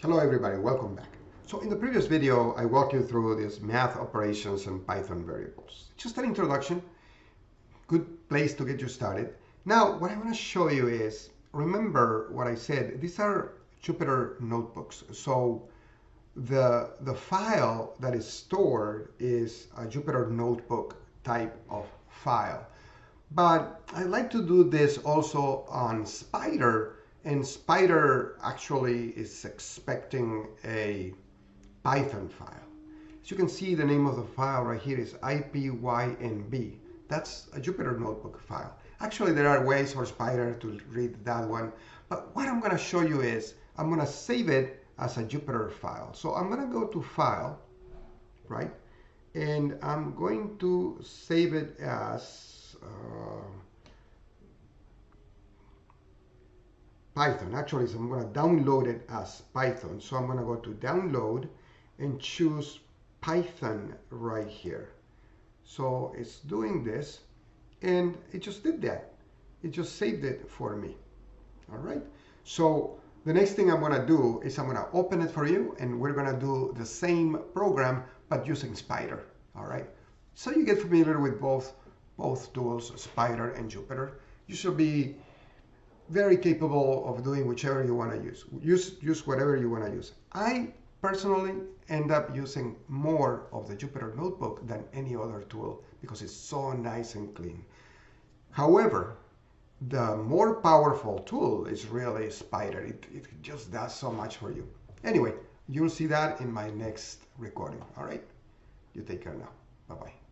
Hello everybody, welcome back. So in the previous video, I walked you through these math operations and Python variables. Just an introduction, good place to get you started. Now, what I want to show you is, remember what I said, these are Jupyter notebooks. So the file that is stored is a Jupyter notebook type of file. But I like to do this also on Spider, and Spider actually is expecting a Python file. As you can see, the name of the file right here is IPYNB. That's a Jupyter notebook file. Actually, there are ways for Spider to read that one, but what I'm going to show you is I'm going to save it as a Jupyter file. So I'm going to go to File, right? And I'm going to save it as Python. Actually, so I'm going to download it as Python. So I'm going to go to Download and choose Python right here. So it's doing this, and it just did that. It just saved it for me. All right. So the next thing I'm going to do is I'm going to open it for you, and we're going to do the same program but using Spider. All right. So you get familiar with both tools, Spider and Jupyter. You should be very capable of doing whichever you want to use. Use whatever you want to use. I personally end up using more of the Jupyter Notebook than any other tool because it's so nice and clean. However, the more powerful tool is really Spider. It just does so much for you. Anyway, you'll see that in my next recording. All right? You take care now. Bye-bye.